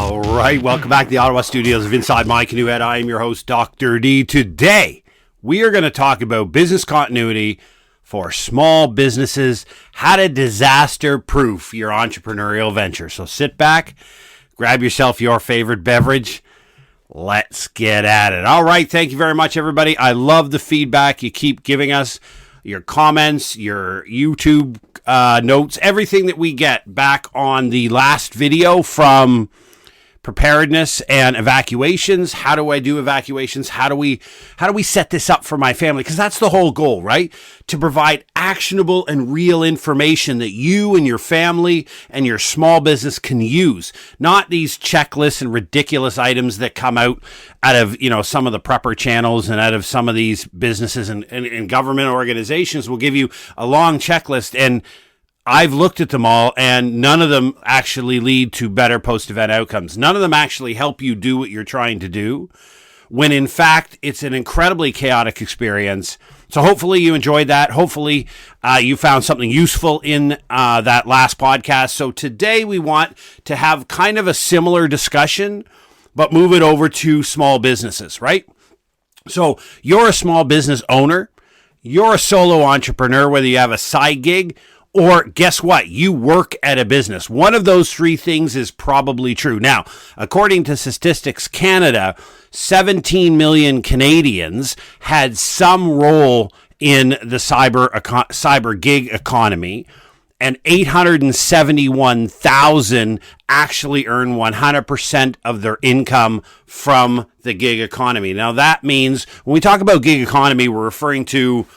All right, welcome back to the Ottawa studios of Inside My Canoe Head. I am your host, Dr. D. Today, we are going to talk about business continuity for small businesses, how to disaster-proof your entrepreneurial venture. So sit back, grab yourself your favorite beverage. Let's get at it. All right, thank you very much, everybody. I love the feedback you keep giving us, your comments, your YouTube notes, everything that we get back on the last video from preparedness and evacuations. How do I do evacuations? How do we set this up for my family? Because that's the whole goal, right? To provide actionable and real information that you and your family and your small business can use. Not these checklists and ridiculous items that come out of, some of the prepper channels and out of some of these businesses and government organizations will give you a long checklist, and I've looked at them all, and none of them actually lead to better post-event outcomes. None of them actually help you do what you're trying to do, when in fact, it's an incredibly chaotic experience. So hopefully you enjoyed that. Hopefully you found something useful in that last podcast. So today we want to have kind of a similar discussion, but move it over to small businesses, right? So you're a small business owner. You're a solo entrepreneur, whether you have a side gig, or guess what? You work at a business. One of those three things is probably true. Now, according to Statistics Canada, 17 million Canadians had some role in the cyber gig economy, and 871,000 actually earn 100% of their income from the gig economy. Now, that means when we talk about gig economy, we're referring to,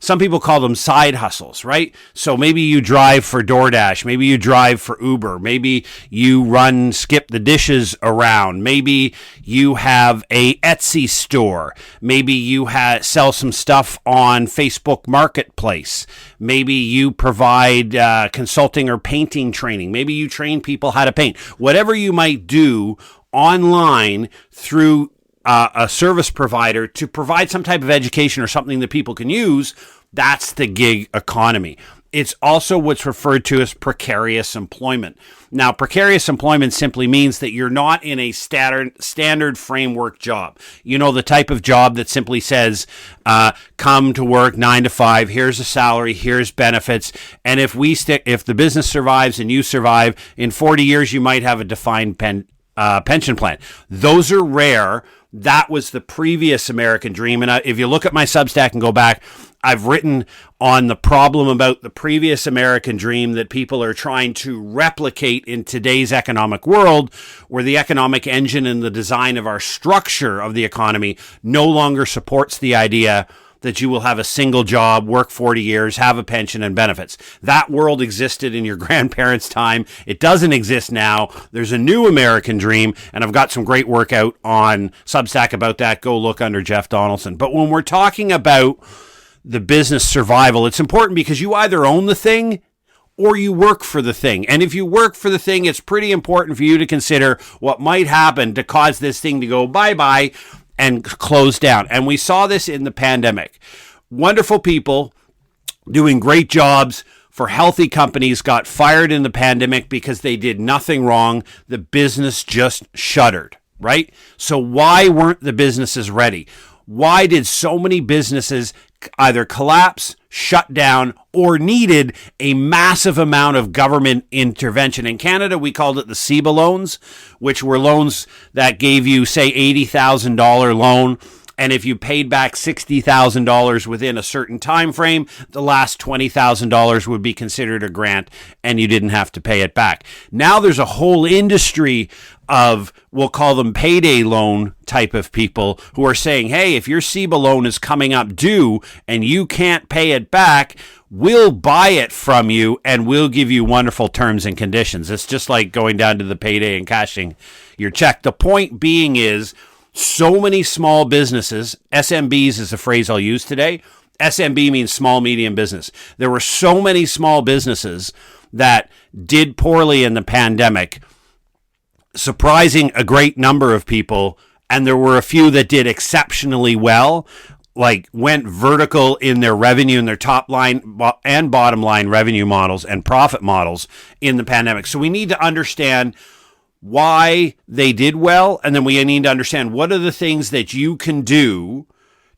some people call them side hustles, right? So maybe you drive for DoorDash. Maybe you drive for Uber. Maybe you run Skip the Dishes around. Maybe you have a Etsy store. Maybe you sell some stuff on Facebook Marketplace. Maybe you provide consulting or painting training. Maybe you train people how to paint. Whatever you might do online through a service provider to provide some type of education or something that people can use, that's the gig economy. It's also what's referred to as precarious employment. Now, precarious employment simply means that you're not in a standard framework job. You know, the type of job that simply says, come to work 9 to 5, here's a salary, here's benefits, and if the business survives and you survive, in 40 years you might have a defined pension plan. Those are rare. That was the previous American dream. And if you look at my Substack and go back, I've written on the problem about the previous American dream that people are trying to replicate in today's economic world, where the economic engine and the design of our structure of the economy no longer supports the idea that you will have a single job, work 40 years, have a pension and benefits. That world existed in your grandparents' time. It doesn't exist now. There's a new American dream, and I've got some great work out on Substack about that. Go look under Jeff Donaldson. But when we're talking about the business survival, it's important because you either own the thing or you work for the thing. And if you work for the thing, it's pretty important for you to consider what might happen to cause this thing to go bye-bye and close down. And we saw this in the pandemic. Wonderful people doing great jobs for healthy companies got fired in the pandemic because they did nothing wrong. The business just shuttered, right? So why weren't the businesses ready? Why did so many businesses either collapse, shut down, or needed a massive amount of government intervention? In Canada, we called it the CEBA loans, which were loans that gave you, say, $80,000 loan. And if you paid back $60,000 within a certain time frame, the last $20,000 would be considered a grant and you didn't have to pay it back. Now there's a whole industry of, we'll call them payday loan type of people who are saying, hey, if your CEBA loan is coming up due and you can't pay it back, we'll buy it from you and we'll give you wonderful terms and conditions. It's just like going down to the payday and cashing your check. The point being is, so many small businesses, SMBs is the phrase I'll use today. SMB means small, medium business. There were so many small businesses that did poorly in the pandemic, surprising a great number of people, and there were a few that did exceptionally well, like went vertical in their revenue and their top line and bottom line revenue models and profit models in the pandemic. So we need to understand why they did well, and then we need to understand what are the things that you can do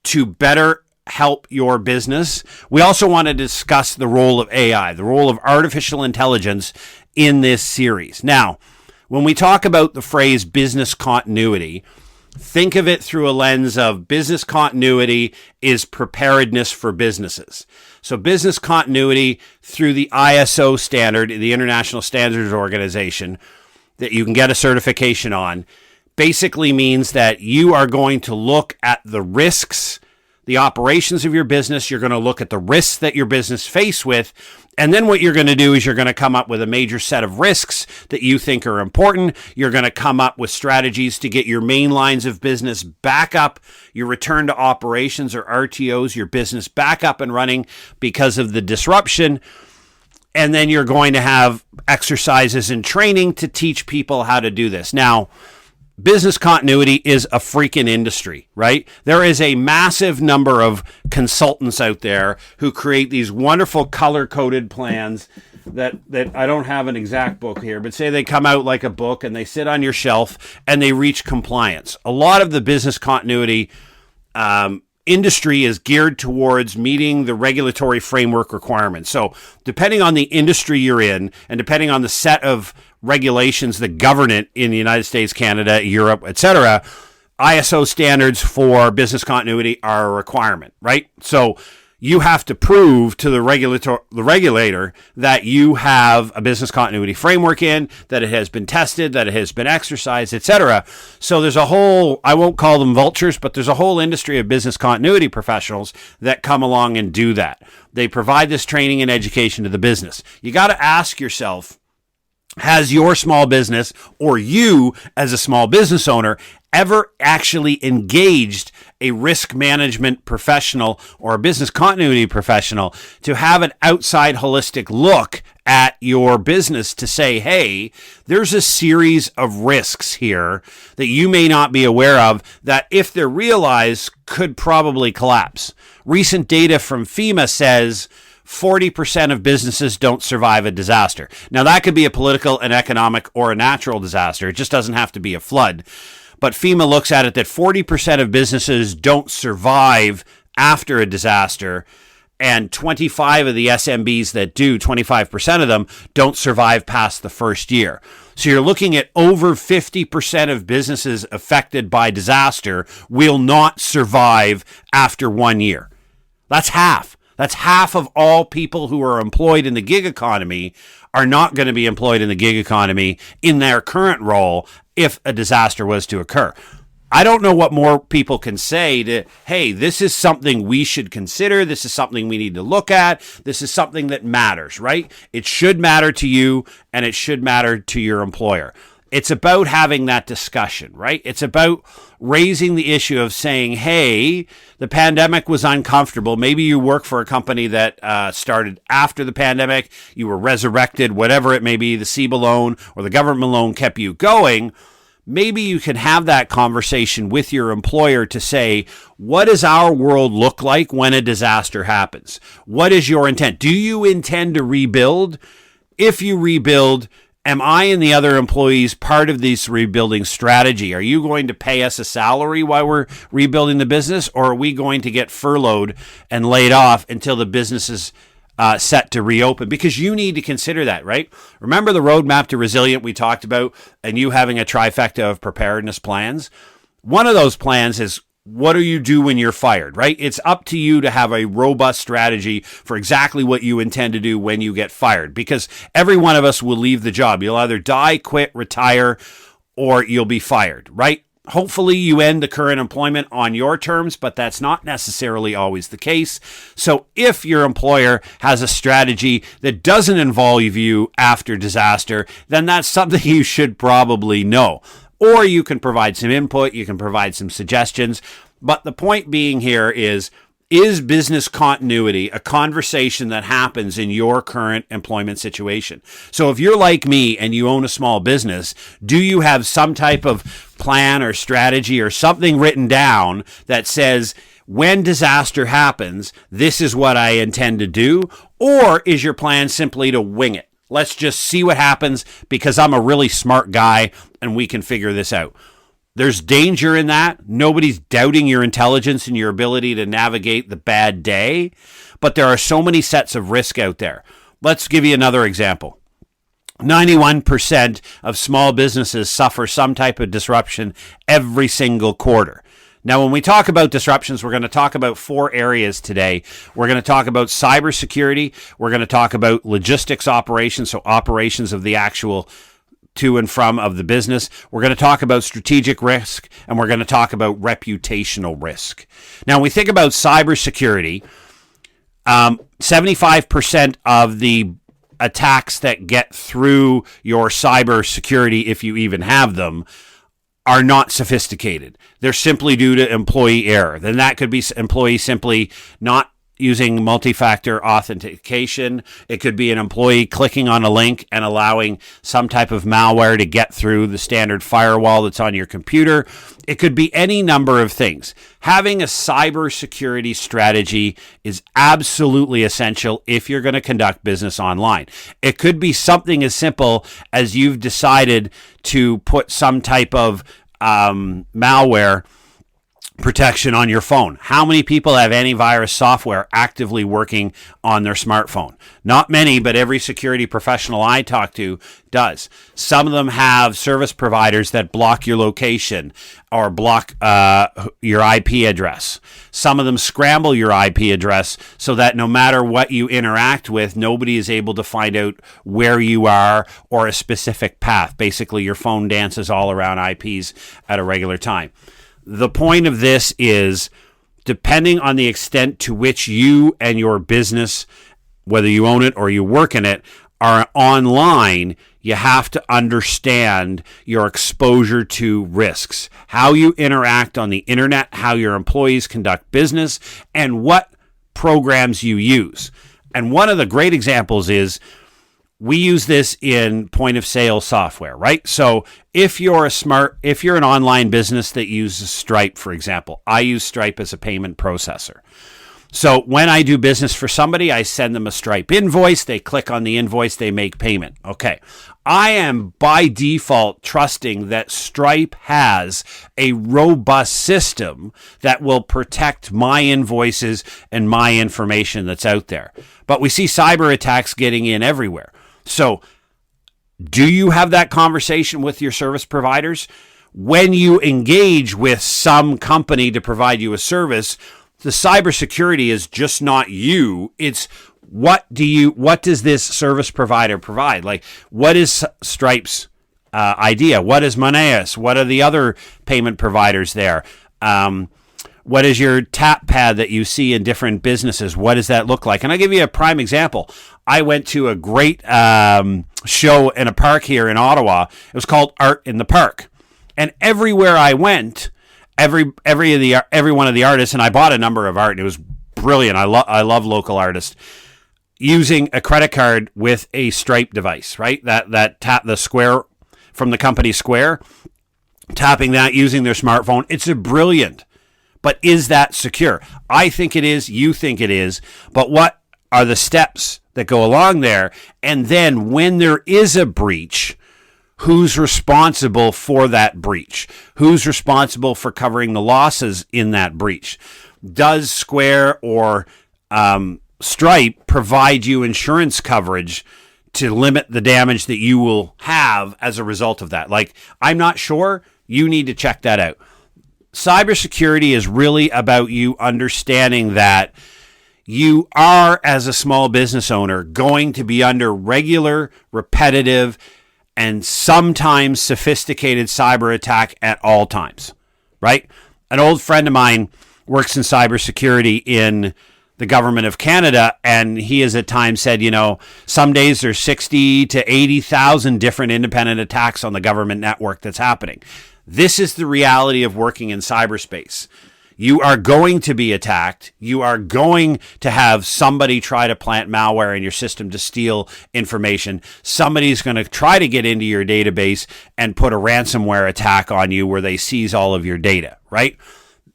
to better help your business. We also want to discuss the role of AI, the role of artificial intelligence in this series. Now, when we talk about the phrase business continuity, think of it through a lens of business continuity is preparedness for businesses. So business continuity through the ISO standard, the International Standards Organization, that you can get a certification on, basically means that you are going to look at the risks, the operations of your business. You're going to look at the risks that your business face with. And then what you're going to do is you're going to come up with a major set of risks that you think are important. You're going to come up with strategies to get your main lines of business back up, your return to operations or RTOs, your business back up and running because of the disruption. And then you're going to have exercises and training to teach people how to do this. Now, business continuity is a freaking industry, right? There is a massive number of consultants out there who create these wonderful color-coded plans that I don't have an exact book here, but say they come out like a book and they sit on your shelf and they reach compliance. A lot of the business continuity industry is geared towards meeting the regulatory framework requirements. So depending on the industry you're in and depending on the set of regulations that govern it in the United States, Canada, Europe, etc., ISO standards for business continuity are a requirement, right? So you have to prove to the regulator that you have a business continuity framework in, that it has been tested, that it has been exercised, etc. So there's a whole, I won't call them vultures, but there's a whole industry of business continuity professionals that come along and do that. They provide this training and education to the business. You got to ask yourself, has your small business or you as a small business owner ever actually engaged a risk management professional or a business continuity professional to have an outside holistic look at your business to say, hey, there's a series of risks here that you may not be aware of that if they're realized could probably collapse. Recent data from FEMA says 40% of businesses don't survive a disaster. Now, that could be a political, an economic, or a natural disaster. It just doesn't have to be a flood. But FEMA looks at it that 40% of businesses don't survive after a disaster, and 25 of the SMBs that do, 25% of them, don't survive past the first year. So you're looking at over 50% of businesses affected by disaster will not survive after 1 year. That's half. That's half of all people who are employed in the gig economy are not going to be employed in the gig economy in their current role if a disaster was to occur. I don't know what more people can say to, hey, this is something we should consider. This is something we need to look at. This is something that matters, right? It should matter to you and it should matter to your employer. It's about having that discussion, right? It's about raising the issue of saying, hey, the pandemic was uncomfortable. Maybe you work for a company that started after the pandemic. You were resurrected, whatever it may be. The CEBA loan or the government loan kept you going. Maybe you can have that conversation with your employer to say, what does our world look like when a disaster happens? What is your intent? Do you intend to rebuild? If you rebuild, am I and the other employees part of this rebuilding strategy? Are you going to pay us a salary while we're rebuilding the business, or are we going to get furloughed and laid off until the business is set to reopen? Because you need to consider that, right? Remember the roadmap to resilient we talked about and you having a trifecta of preparedness plans? One of those plans is, what do you do when you're fired, right? It's up to you to have a robust strategy for exactly what you intend to do when you get fired, because every one of us will leave the job. You'll either die, quit, retire, or you'll be fired, right? Hopefully you end the current employment on your terms, but that's not necessarily always the case. So if your employer has a strategy that doesn't involve you after disaster, then that's something you should probably know. Or you can provide some input, you can provide some suggestions. But the point being here is business continuity a conversation that happens in your current employment situation? So if you're like me and you own a small business, do you have some type of plan or strategy or something written down that says, when disaster happens, this is what I intend to do? Or is your plan simply to wing it? Let's just see what happens because I'm a really smart guy and we can figure this out. There's danger in that. Nobody's doubting your intelligence and your ability to navigate the bad day, but there are so many sets of risk out there. Let's give you another example. 91% of small businesses suffer some type of disruption every single quarter. Now, when we talk about disruptions, we're going to talk about 4 areas today. We're going to talk about cybersecurity. We're going to talk about logistics operations, so operations of the actual to and from of the business. We're going to talk about strategic risk, and we're going to talk about reputational risk. Now, when we think about cybersecurity, 75% of the attacks that get through your cybersecurity, if you even have them, are not sophisticated. They're simply due to employee error. Then that could be employees simply not using multi-factor authentication. It could be an employee clicking on a link and allowing some type of malware to get through the standard firewall that's on your computer. It could be any number of things. Having a cybersecurity strategy is absolutely essential if you're going to conduct business online. It could be something as simple as you've decided to put some type of malware protection on your phone. How many people have antivirus software actively working on their smartphone? Not many, but every security professional I talk to does. Some of them have service providers that block your location or block your IP address. Some of them scramble your IP address so that no matter what you interact with, nobody is able to find out where you are or a specific path. Basically, your phone dances all around IPs at a regular time. The point of this is, depending on the extent to which you and your business, whether you own it or you work in it, are online, you have to understand your exposure to risks, how you interact on the internet, how your employees conduct business, and what programs you use. And one of the great examples is, we use this in point of sale software, right? So if you're an online business that uses Stripe, for example, I use Stripe as a payment processor. So when I do business for somebody, I send them a Stripe invoice. They click on the invoice, they make payment. Okay. I am by default trusting that Stripe has a robust system that will protect my invoices and my information that's out there. But we see cyber attacks getting in everywhere. So, do you have that conversation with your service providers? When you engage with some company to provide you a service, the cybersecurity is just not you. It's what does this service provider provide? Like, what is Stripe's idea? What is Moneus? What are the other payment providers there? What is your tap pad that you see in different businesses? What does that look like? And I'll give you a prime example. I went to a great show in a park here in Ottawa. It was called Art in the Park. And everywhere I went, every one of the artists, and I bought a number of art, and it was brilliant. I love local artists. Using a credit card with a Stripe device, right? That tap the Square from the company Square, tapping that using their smartphone. It's brilliant. But is that secure? I think it is. You think it is. But what are the steps that go along there? And then when there is a breach, who's responsible for that breach? Who's responsible for covering the losses in that breach? Does Square or Stripe provide you insurance coverage to limit the damage that you will have as a result of that? Like, I'm not sure. You need to check that out. Cybersecurity is really about you understanding that you are, as a small business owner, going to be under regular, repetitive, and sometimes sophisticated cyber attack at all times, right? An old friend of mine works in cybersecurity in the government of Canada, and he has at times said, some days there's 60 to 80,000 different independent attacks on the government network that's happening. This is the reality of working in cyberspace. You are going to be attacked. You are going to have somebody try to plant malware in your system to steal information. Somebody's going to try to get into your database and put a ransomware attack on you where they seize all of your data, right?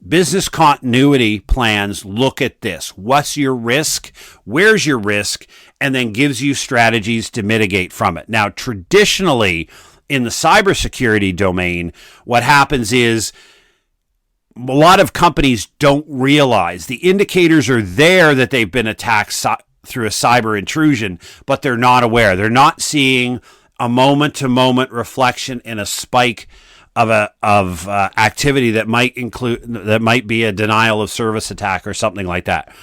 Business continuity plans look at this. What's your risk? Where's your risk? and then gives you strategies to mitigate from it. Now, traditionally, in the cybersecurity domain, what happens is a lot of companies don't realize the indicators are there that they've been attacked through a cyber intrusion, but they're not aware. They're not seeing a moment-to-moment reflection in a spike of activity that might be a denial of service attack or something like that.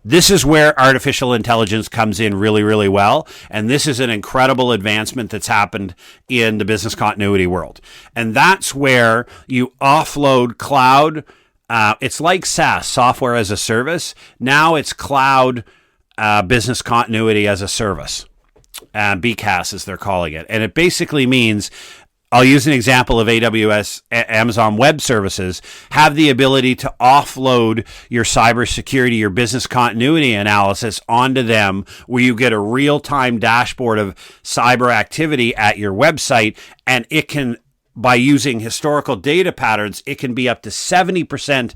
This is where artificial intelligence comes in really, really well. And this is an incredible advancement that's happened in the business continuity world. And that's where you offload cloud. It's like SaaS, software as a service. Now it's cloud business continuity as a service. BCAS, as they're calling it. And it basically means, I'll use an example of AWS, Amazon Web Services, have the ability to offload your cybersecurity, your business continuity analysis onto them, where you get a real-time dashboard of cyber activity at your website, and it can, by using historical data patterns, it can be up to 70%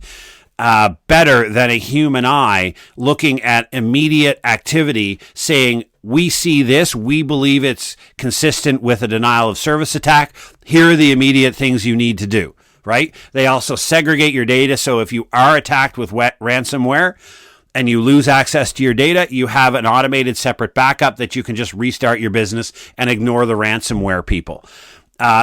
better than a human eye looking at immediate activity, saying, we see this, we believe it's consistent with a denial of service attack. Here are the immediate things you need to do, right? They also segregate your data. So if you are attacked with ransomware and you lose access to your data, you have an automated separate backup that you can just restart your business and ignore the ransomware people.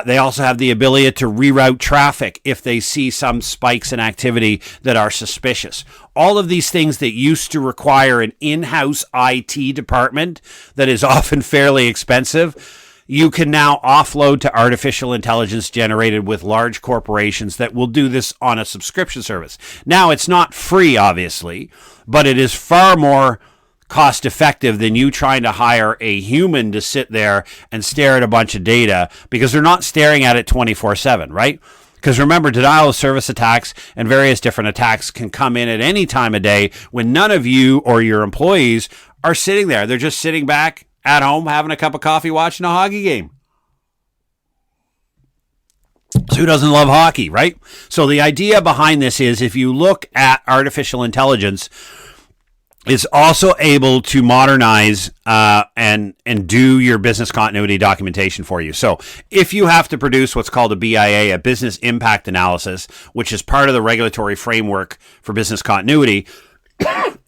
They also have the ability to reroute traffic if they see some spikes in activity that are suspicious. All of these things that used to require an in-house IT department that is often fairly expensive, you can now offload to artificial intelligence generated with large corporations that will do this on a subscription service. Now, it's not free, obviously, but it is far more cost effective than you trying to hire a human to sit there and stare at a bunch of data, because they're not staring at it 24/7, right? Because remember, denial of service attacks and various different attacks can come in at any time of day when none of you or your employees are sitting there. They're just sitting back at home having a cup of coffee watching a hockey game. So who doesn't love hockey, right? So the idea behind this is, if you look at artificial intelligence, it's also able to modernize and do your business continuity documentation for you. So if you have to produce what's called a BIA, a business impact analysis, which is part of the regulatory framework for business continuity,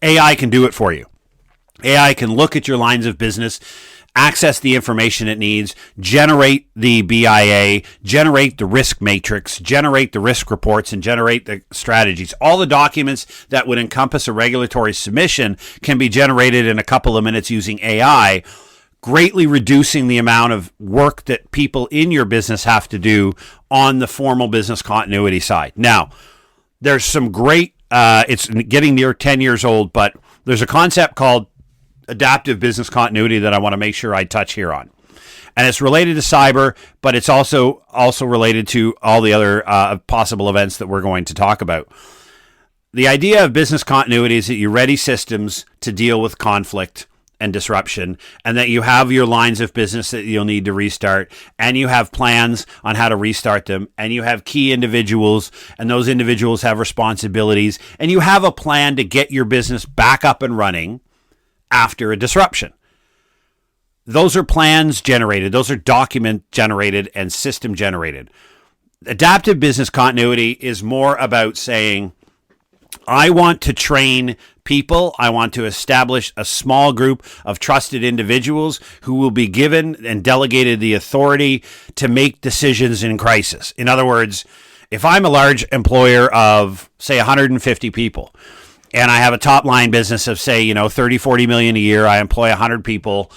AI can do it for you. AI can look at your lines of business, access the information it needs, generate the BIA, generate the risk matrix, generate the risk reports, and generate the strategies. All the documents that would encompass a regulatory submission can be generated in a couple of minutes using AI, greatly reducing the amount of work that people in your business have to do on the formal business continuity side. Now, there's some great, it's getting near 10 years old, but there's a concept called adaptive business continuity that I want to make sure I touch here on. And it's related to cyber, but it's also related to all the other possible events that we're going to talk about. The idea of business continuity is that you ready systems to deal with conflict and disruption, and that you have your lines of business that you'll need to restart, and you have plans on how to restart them, and you have key individuals, and those individuals have responsibilities, and you have a plan to get your business back up and running after a disruption. Those are plans generated. Those are document generated and system generated. Adaptive business continuity is more about saying, I want to train people. I want to establish a small group of trusted individuals who will be given and delegated the authority to make decisions in crisis. In other words, if I'm a large employer of, say, 150 people, and I have a top line business of, say, 30, 40 million a year, I employ 100 people,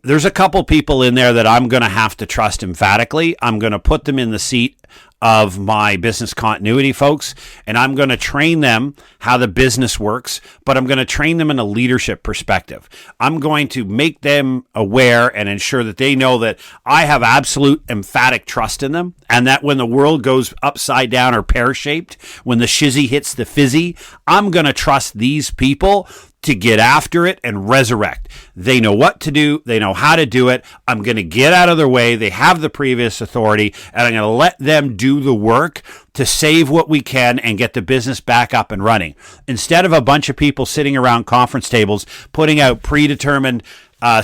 there's a couple people in there that I'm going to have to trust emphatically. I'm going to put them in the seat of my business continuity folks, and I'm going to train them how the business works, but I'm going to train them in a leadership perspective. I'm going to make them aware and ensure that they know that I have absolute emphatic trust in them, and that when the world goes upside down or pear-shaped, when the shizzy hits the fizzy, I'm going to trust these people to get after it and resurrect. They know what to do. They know how to do it. I'm going to get out of their way. They have the previous authority, and I'm going to let them do the work to save what we can and get the business back up and running. Instead of a bunch of people sitting around conference tables, putting out predetermined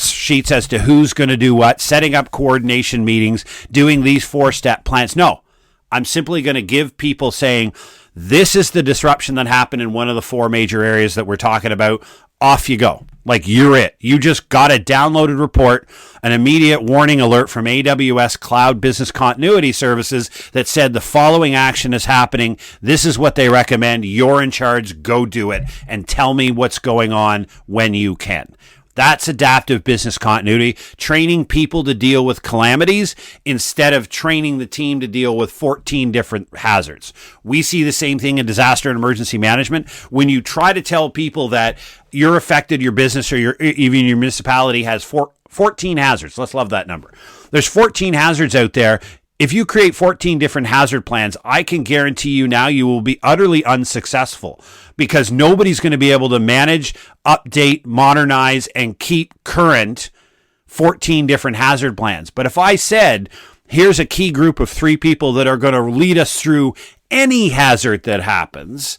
sheets as to who's going to do what, setting up coordination meetings, doing these 4-step plans. No, I'm simply going to give people saying, this is the disruption that happened in one of the 4 major areas that we're talking about. Off you go. Like, you're it. You just got a downloaded report, an immediate warning alert from AWS Cloud Business Continuity Services that said the following action is happening. This is what they recommend. You're in charge. Go do it. And tell me what's going on when you can. That's adaptive business continuity, training people to deal with calamities instead of training the team to deal with 14 different hazards. We see the same thing in disaster and emergency management. When you try to tell people that you're affected, your business or even your municipality has 14 hazards. Let's love that number. There's 14 hazards out there. If you create 14 different hazard plans, I can guarantee you now you will be utterly unsuccessful because nobody's going to be able to manage, update, modernize, and keep current 14 different hazard plans. But if I said, here's a key group of 3 people that are going to lead us through any hazard that happens,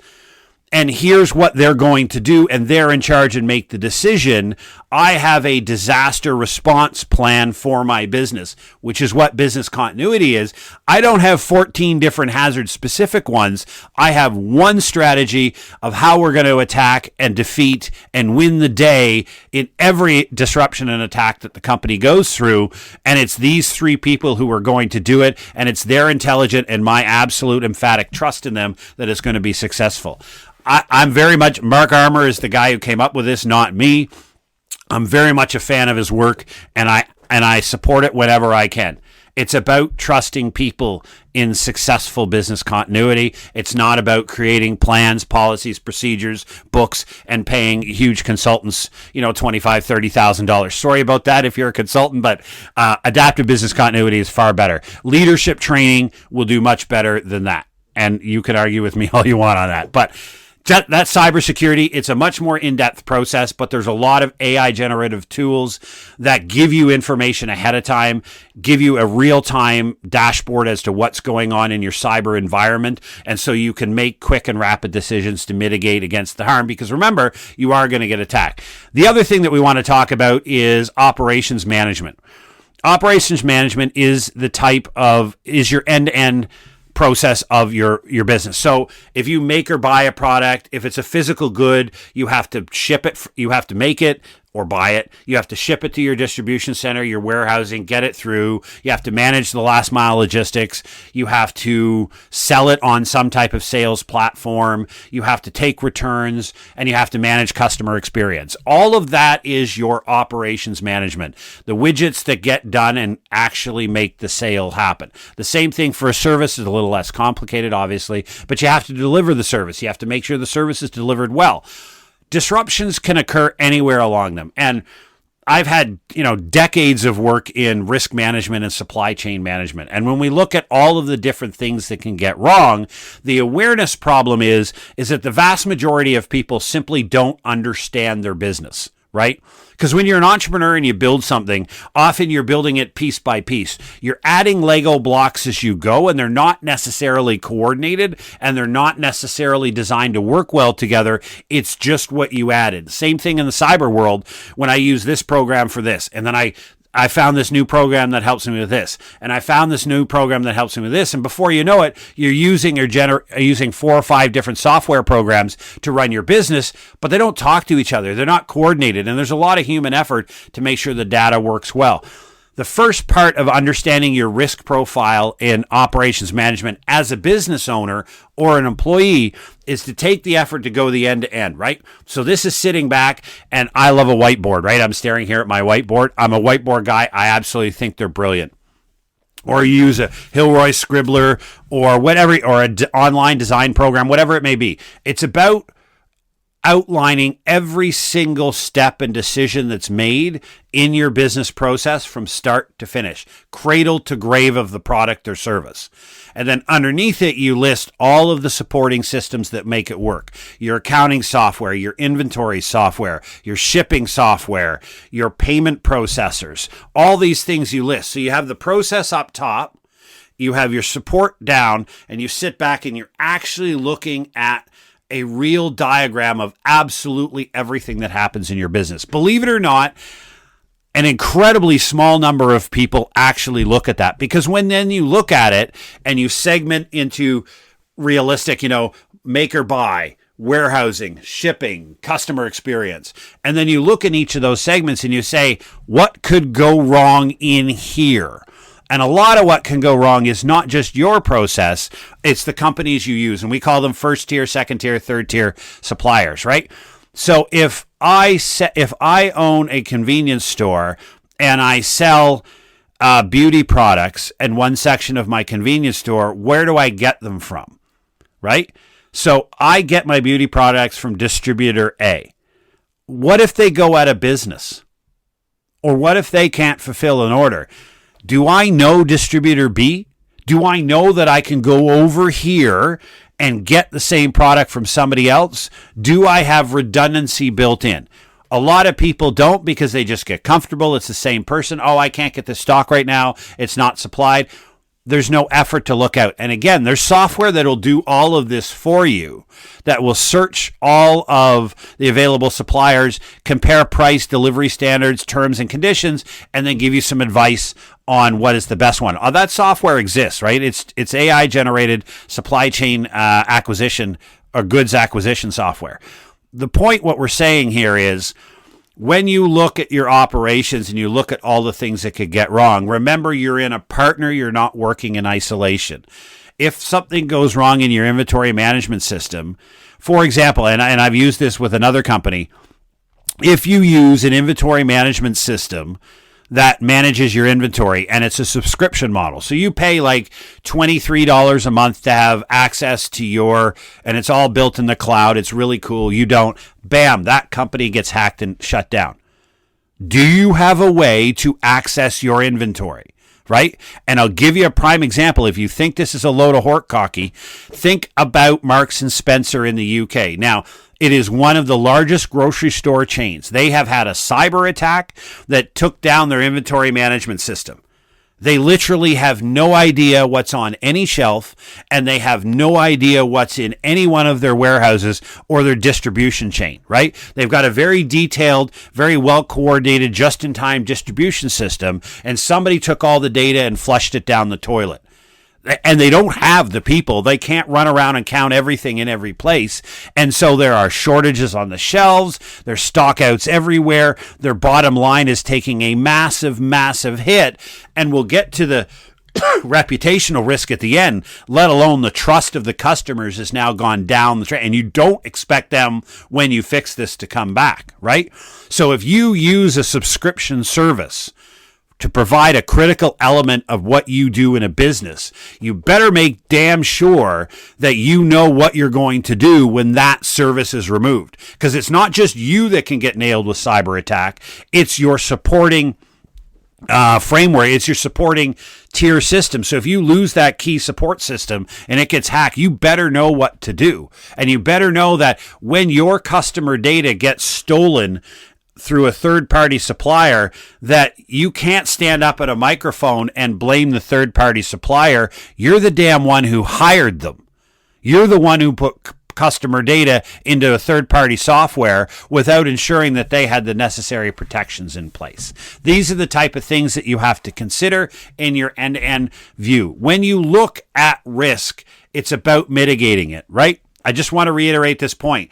and here's what they're going to do, and they're in charge and make the decision, I have a disaster response plan for my business, which is what business continuity is. I don't have 14 different hazard-specific ones. I have one strategy of how we're going to attack and defeat and win the day in every disruption and attack that the company goes through, and it's these 3 people who are going to do it, and it's their intelligent and my absolute emphatic trust in them that is going to be successful. I'm very much, Mark Armour is the guy who came up with this, not me. I'm very much a fan of his work, and I support it whenever I can. It's about trusting people in successful business continuity. It's not about creating plans, policies, procedures, books, and paying huge consultants, $25,000, $30,000. Sorry about that if you're a consultant, but adaptive business continuity is far better. Leadership training will do much better than that. And you can argue with me all you want on that. But that's cybersecurity. It's a much more in-depth process, but there's a lot of AI generative tools that give you information ahead of time, give you a real-time dashboard as to what's going on in your cyber environment, and so you can make quick and rapid decisions to mitigate against the harm, because remember, you are going to get attacked. The other thing that we want to talk about is operations management. Operations management is your end-to-end process of your business. So if you make or buy a product, if it's a physical good, you have to ship it, you have to make it or buy it. You have to ship it to your distribution center, your warehousing, get it through. You have to manage the last mile logistics. You have to sell it on some type of sales platform. You have to take returns, and you have to manage customer experience. All of that is your operations management, the widgets that get done and actually make the sale happen. The same thing for a service is a little less complicated, obviously, but you have to deliver the service. You have to make sure the service is delivered well. Disruptions can occur anywhere along them. And I've had, decades of work in risk management and supply chain management. And when we look at all of the different things that can get wrong, the awareness problem is that the vast majority of people simply don't understand their business, right? Because when you're an entrepreneur and you build something, often you're building it piece by piece. You're adding Lego blocks as you go, and they're not necessarily coordinated, and they're not necessarily designed to work well together. It's just what you added. Same thing in the cyber world when I use this program for this, and then I found this new program that helps me with this, and I found this new program that helps me with this, and before you know it, you're using 4 or 5 different software programs to run your business, but they don't talk to each other. They're not coordinated, and there's a lot of human effort to make sure the data works well. The first part of understanding your risk profile in operations management as a business owner or an employee is to take the effort to go the end to end, right? So this is sitting back, and I love a whiteboard, right? I'm staring here at my whiteboard. I'm a whiteboard guy. I absolutely think they're brilliant. Or you use a Hilroy Scribbler or whatever, or an online design program, whatever it may be. It's about outlining every single step and decision that's made in your business process from start to finish, cradle to grave of the product or service. And then underneath it, you list all of the supporting systems that make it work. Your accounting software, your inventory software, your shipping software, your payment processors, all these things you list. So you have the process up top. you have your support down, and you sit back and you're actually looking at a real diagram of absolutely everything that happens in your business. Believe it or not, an incredibly small number of people actually look at that, because when then you look at it and you segment into realistic, make or buy, warehousing, shipping, customer experience, and then you look in each of those segments and you say, what could go wrong in here? And a lot of what can go wrong is not just your process, it's the companies you use. And we call them first tier, second tier, third tier suppliers, right? So if I own a convenience store and I sell beauty products in one section of my convenience store, where do I get them from, right? So I get my beauty products from distributor A. What if they go out of business? Or what if they can't fulfill an order? Do I know distributor B? Do I know that I can go over here and get the same product from somebody else? Do I have redundancy built in? A lot of people don't, because they just get comfortable. It's the same person. Oh, I can't get the stock right now. It's not supplied. There's no effort to look out. And again, there's software that'll do all of this for you, that will search all of the available suppliers, compare price, delivery standards, terms and conditions, and then give you some advice on what is the best one. That software exists, right? It's AI generated supply chain acquisition or goods acquisition software. The point, what we're saying here is, when you look at your operations and you look at all the things that could get wrong, remember you're in a partner, you're not working in isolation. If something goes wrong in your inventory management system, for example, and I've used this with another company, if you use an inventory management system that manages your inventory and it's a subscription model, so you pay like $23 a month to have access to and it's all built in the cloud, it's really cool, you don't, bam, that company gets hacked and shut down. Do you have a way to access your inventory? Right? And I'll give you a prime example. If you think this is a load of hortcocky, think about Marks and Spencer in the UK. Now, it is one of the largest grocery store chains. They have had a cyber attack that took down their inventory management system. They literally have no idea what's on any shelf, and they have no idea what's in any one of their warehouses or their distribution chain, right? They've got a very detailed, very well-coordinated, just-in-time distribution system, and somebody took all the data and flushed it down the toilet. And they don't have the people. They can't run around and count everything in every place. And so there are shortages on the shelves. There's stockouts everywhere. Their bottom line is taking a massive, massive hit. And we'll get to the reputational risk at the end, let alone the trust of the customers has now gone down the track. And you don't expect them, when you fix this, to come back, right? So if you use a subscription service to provide a critical element of what you do in a business, you better make damn sure that you know what you're going to do when that service is removed. Because it's not just you that can get nailed with cyber attack. It's your supporting framework. It's your supporting tier system. So if you lose that key support system and it gets hacked, you better know what to do. And you better know that when your customer data gets stolen through a third-party supplier, that you can't stand up at a microphone and blame the third-party supplier. You're the damn one who hired them. You're the one who put customer data into a third-party software without ensuring that they had the necessary protections in place. These are the type of things that you have to consider in your end-to-end view. When you look at risk, it's about mitigating it, right? I just want to reiterate this point.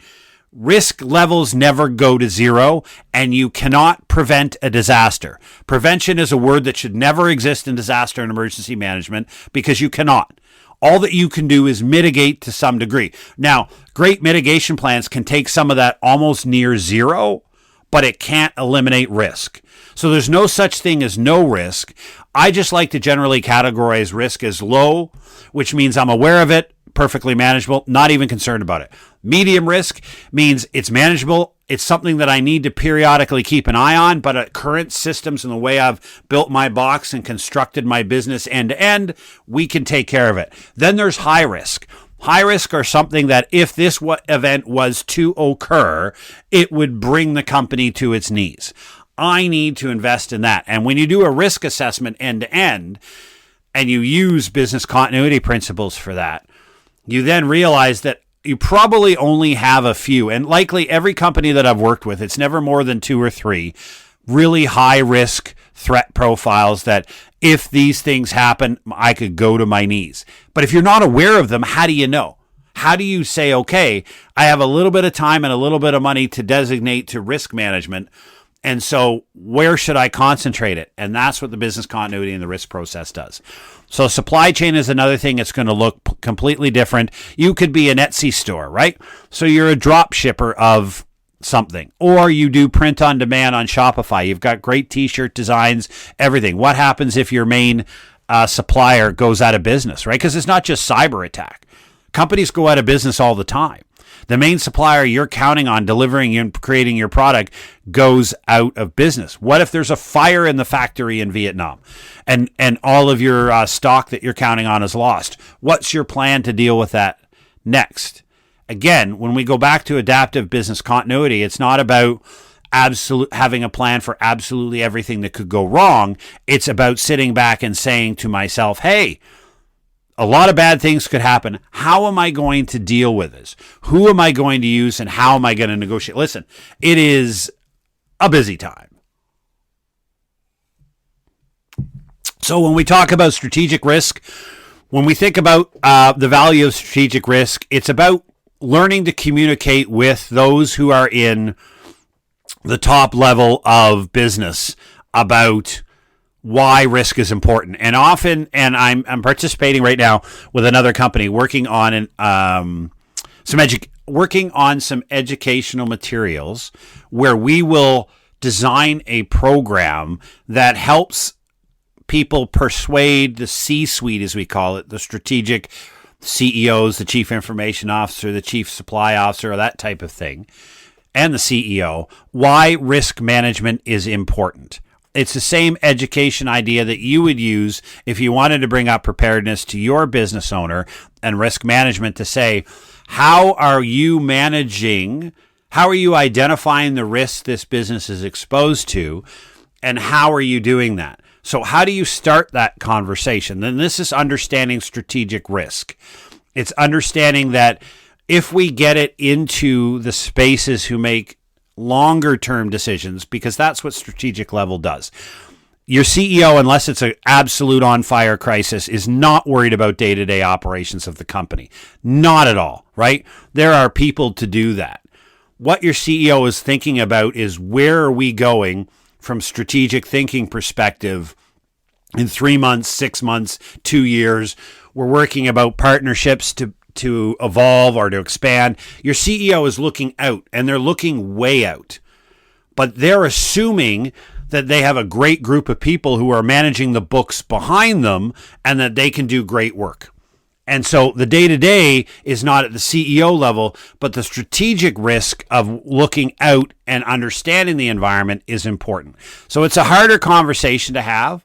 Risk levels never go to zero, and you cannot prevent a disaster. Prevention is a word that should never exist in disaster and emergency management, because you cannot. All that you can do is mitigate to some degree. Now, great mitigation plans can take some of that almost near zero, but it can't eliminate risk. So there's no such thing as no risk. I just like to generally categorize risk as low, which means I'm aware of it, perfectly manageable, not even concerned about it. Medium risk means it's manageable. It's something that I need to periodically keep an eye on, but at current systems and the way I've built my box and constructed my business end to end, we can take care of it. Then there's high risk. High risk are something that if this event was to occur, it would bring the company to its knees. I need to invest in that. And when you do a risk assessment end to end, and you use business continuity principles for that, you then realize that you probably only have a few, and likely every company that I've worked with, it's never more than 2 or 3 really high risk threat profiles that if these things happen, I could go to my knees. But if you're not aware of them, how do you know? How do you say, okay, I have a little bit of time and a little bit of money to designate to risk management, and so where should I concentrate it? And that's what the business continuity and the risk process does. So supply chain is another thing that's going to look completely different. You could be an Etsy store, right? So you're a drop shipper of something, or you do print on demand on Shopify. You've got great t-shirt designs, everything. What happens if your main supplier goes out of business, right? Because it's not just cyber attack. Companies go out of business all the time. The main supplier you're counting on delivering and creating your product goes out of business. What if there's a fire in the factory in Vietnam and all of your stock that you're counting on is lost? What's your plan to deal with that next? Again, when we go back to adaptive business continuity, it's not about having a plan for absolutely everything that could go wrong. It's about sitting back and saying to myself, hey, a lot of bad things could happen. How am I going to deal with this? Who am I going to use and how am I going to negotiate? Listen, it is a busy time. So when we talk about strategic risk, when we think about the value of strategic risk, it's about learning to communicate with those who are in the top level of business about why risk is important. And often, and I'm participating right now with another company working on some educational materials where we will design a program that helps people persuade the C-suite, as we call it, the strategic CEOs, the chief information officer, the chief supply officer, or that type of thing, and the CEO, why risk management is important. It's the same education idea that you would use if you wanted to bring up preparedness to your business owner and risk management to say, how are you managing, how are you identifying the risks this business is exposed to, and how are you doing that? So how do you start that conversation? Then this is understanding strategic risk. It's understanding that if we get it into the spaces who make longer term decisions, because that's what strategic level does. Your CEO, unless it's an absolute on fire crisis, is not worried about day-to-day operations of the company. Not at all, right? There are people to do that. What your CEO is thinking about is where are we going from strategic thinking perspective in 3 months, 6 months, 2 years. We're working about partnerships to evolve or to expand. Your CEO is looking out, and they're looking way out. But they're assuming that they have a great group of people who are managing the books behind them and that they can do great work. And so the day-to-day is not at the CEO level, but the strategic risk of looking out and understanding the environment is important. So it's a harder conversation to have.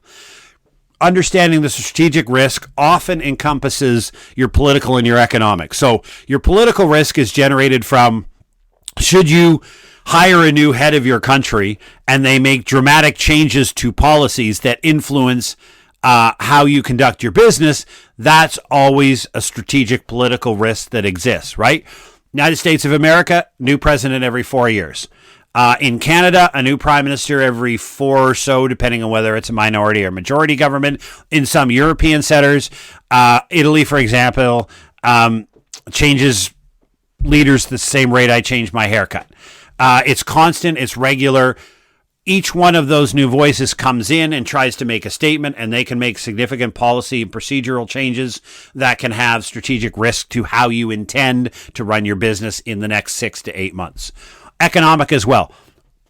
Understanding the strategic risk often encompasses your political and your economic. So your political risk is generated from, should you hire a new head of your country and they make dramatic changes to policies that influence how you conduct your business? That's always a strategic political risk that exists, right? United States of America, new president every 4 years. In Canada, a new prime minister every 4 or so, depending on whether it's a minority or majority government. In some European centers, Italy, for example, changes leaders the same rate I change my haircut. It's constant, it's regular. Each one of those new voices comes in and tries to make a statement, and they can make significant policy and procedural changes that can have strategic risk to how you intend to run your business in the next 6 to 8 months. Economic as well.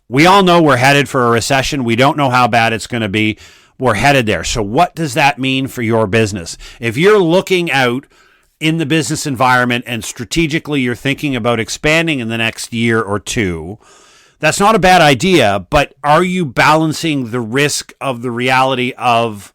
We all know we're headed for a recession. We don't know how bad it's going to be. We're headed there. So what does that mean for your business? If you're looking out in the business environment and strategically you're thinking about expanding in the next year or two, that's not a bad idea, but are you balancing the risk of the reality of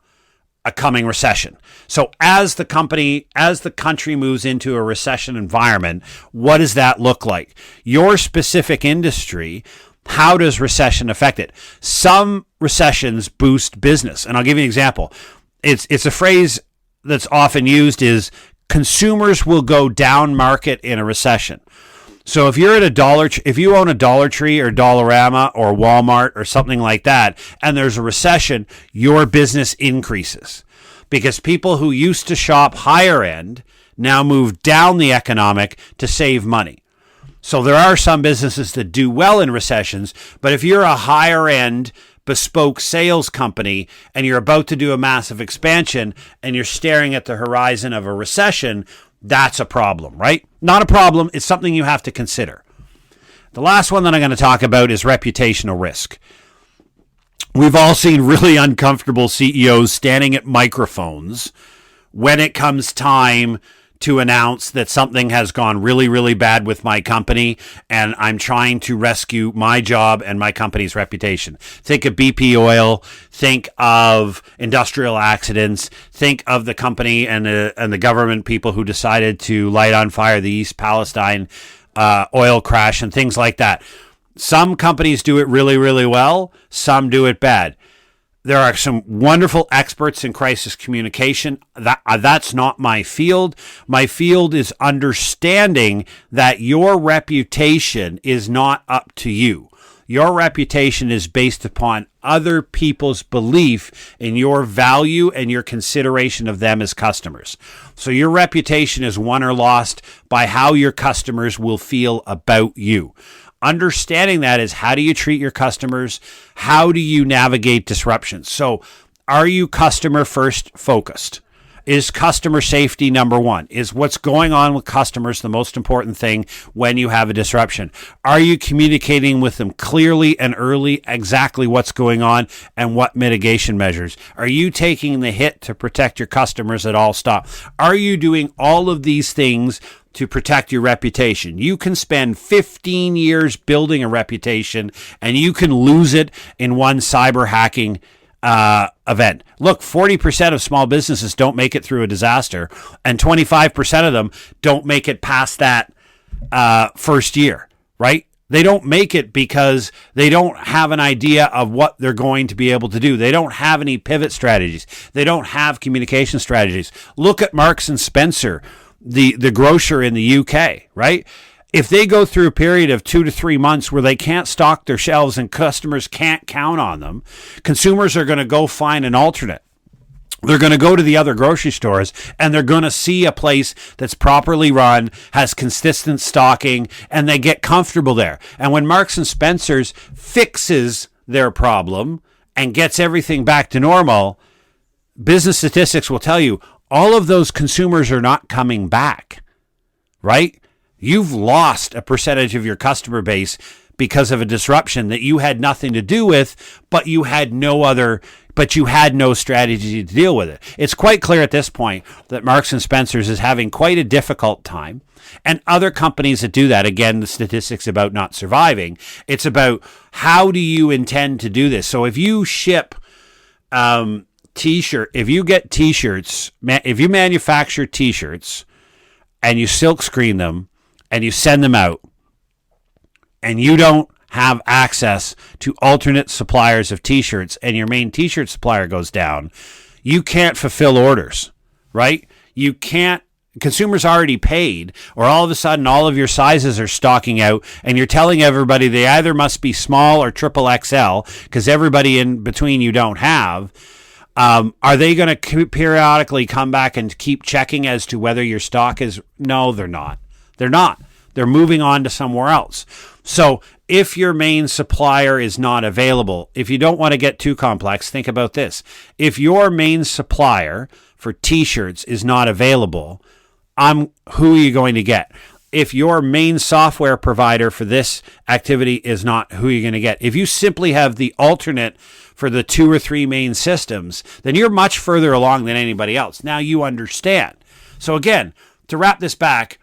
a coming recession? So as the country moves into a recession environment, what does that look like? Your specific industry, how does recession affect it? Some recessions boost business. And I'll give you an example. it's a phrase that's often used is consumers will go down market in a recession. So if you're at if you own a Dollar Tree or Dollarama or Walmart or something like that, and there's a recession, your business increases because people who used to shop higher end now move down the economic to save money. So there are some businesses that do well in recessions, but if you're a higher end bespoke sales company and you're about to do a massive expansion and you're staring at the horizon of a recession, that's a problem, right? Not a problem. It's something you have to consider. The last one that I'm going to talk about is reputational risk. We've all seen really uncomfortable CEOs standing at microphones when it comes time to announce that something has gone really, really bad with my company and I'm trying to rescue my job and my company's reputation. Think of BP Oil, think of industrial accidents, think of the company and the government people who decided to light on fire the East Palestine oil crash and things like that. Some companies do it really, really well. Some do it bad. There are some wonderful experts in crisis communication. That's not my field. My field is understanding that your reputation is not up to you. Your reputation is based upon other people's belief in your value and your consideration of them as customers. So your reputation is won or lost by how your customers will feel about you. Understanding that is how do you treat your customers? How do you navigate disruptions? So are you customer first focused? Is customer safety number one? Is what's going on with customers the most important thing when you have a disruption? Are you communicating with them clearly and early exactly what's going on and what mitigation measures? Are you taking the hit to protect your customers at all stops? Are you doing all of these things to protect your reputation? You can spend 15 years building a reputation and you can lose it in one cyber hacking event. Look, 40% of small businesses don't make it through a disaster and 25% of them don't make it past that first year, right? They don't make it because they don't have an idea of what they're going to be able to do. They don't have any pivot strategies. They don't have communication strategies. Look at Marks and Spencer, the grocer in the UK, right? If they go through a period of 2 to 3 months where they can't stock their shelves and customers can't count on them, consumers are going to go find an alternate. They're going to go to the other grocery stores and they're going to see a place that's properly run, has consistent stocking, and they get comfortable there. And when Marks and Spencer's fixes their problem and gets everything back to normal, business statistics will tell you all of those consumers are not coming back, right? You've lost a percentage of your customer base because of a disruption that you had nothing to do with, but you had no strategy to deal with it. It's quite clear at this point that Marks and Spencer's is having quite a difficult time. And other companies that do that, again, the statistics about not surviving, it's about how do you intend to do this? So if you ship if you get t-shirts, if you manufacture t-shirts and you silk screen them and you send them out and you don't have access to alternate suppliers of t-shirts and your main t-shirt supplier goes down, you can't fulfill orders, right? You can't. Consumers already paid, or all of a sudden all of your sizes are stocking out and you're telling everybody they either must be small or triple XL because everybody in between you don't have. Are they going to periodically come back and keep checking as to whether your stock is? No, they're not. They're not. They're moving on to somewhere else. So if your main supplier is not available, if you don't want to get too complex, think about this. If your main supplier for t-shirts is not available, who are you going to get? If your main software provider for this activity is not, who are you going to get? If you simply have the alternate for the 2 or 3 main systems, then you're much further along than anybody else. Now you understand. So again, to wrap this back,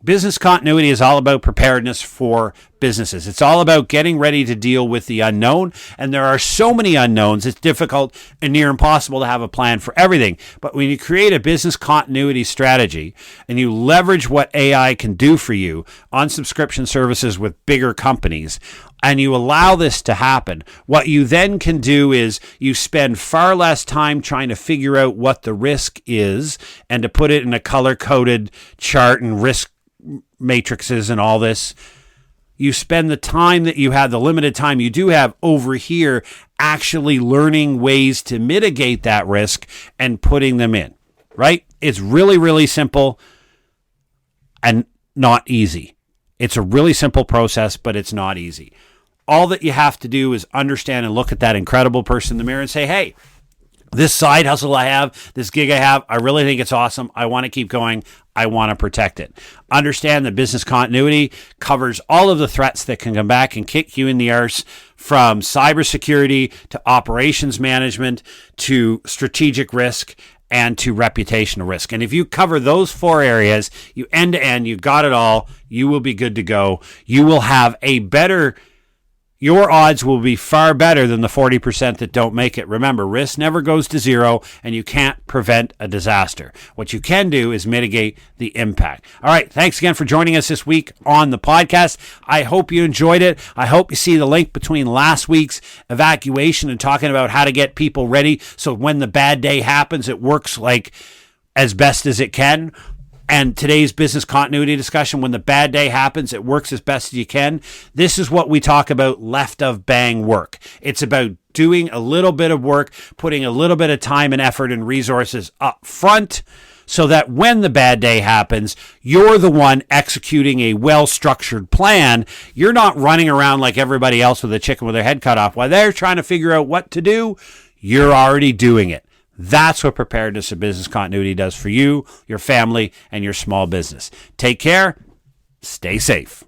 Business continuity is all about preparedness for businesses. It's all about getting ready to deal with the unknown. And there are so many unknowns, it's difficult and near impossible to have a plan for everything. But when you create a business continuity strategy and you leverage what AI can do for you on subscription services with bigger companies, and you allow this to happen, what you then can do is you spend far less time trying to figure out what the risk is and to put it in a color-coded chart and risk matrices and all this. You spend the time that you have, the limited time you do have over here, actually learning ways to mitigate that risk and putting them in, right? It's really, really simple and not easy. It's a really simple process, but it's not easy. All that you have to do is understand and look at that incredible person in the mirror and say, hey, this side hustle I have, this gig I have, I really think it's awesome. I want to keep going. I want to protect it. Understand that business continuity covers all of the threats that can come back and kick you in the arse, from cybersecurity to operations management to strategic risk and to reputational risk. And if you cover those 4 areas, you end to end, you got it all, you will be good to go. You will have your odds will be far better than the 40% that don't make it. Remember, risk never goes to zero, and you can't prevent a disaster. What you can do is mitigate the impact. All right, thanks again for joining us this week on the podcast. I hope you enjoyed it. I hope you see the link between last week's evacuation and talking about how to get people ready so when the bad day happens, it works like as best as it can. And today's business continuity discussion, when the bad day happens, it works as best as you can. This is what we talk about left of bang work. It's about doing a little bit of work, putting a little bit of time and effort and resources up front so that when the bad day happens, you're the one executing a well-structured plan. You're not running around like everybody else with a chicken with their head cut off. While they're trying to figure out what to do, you're already doing it. That's what preparedness and business continuity does for you, your family, and your small business. Take care. Stay safe.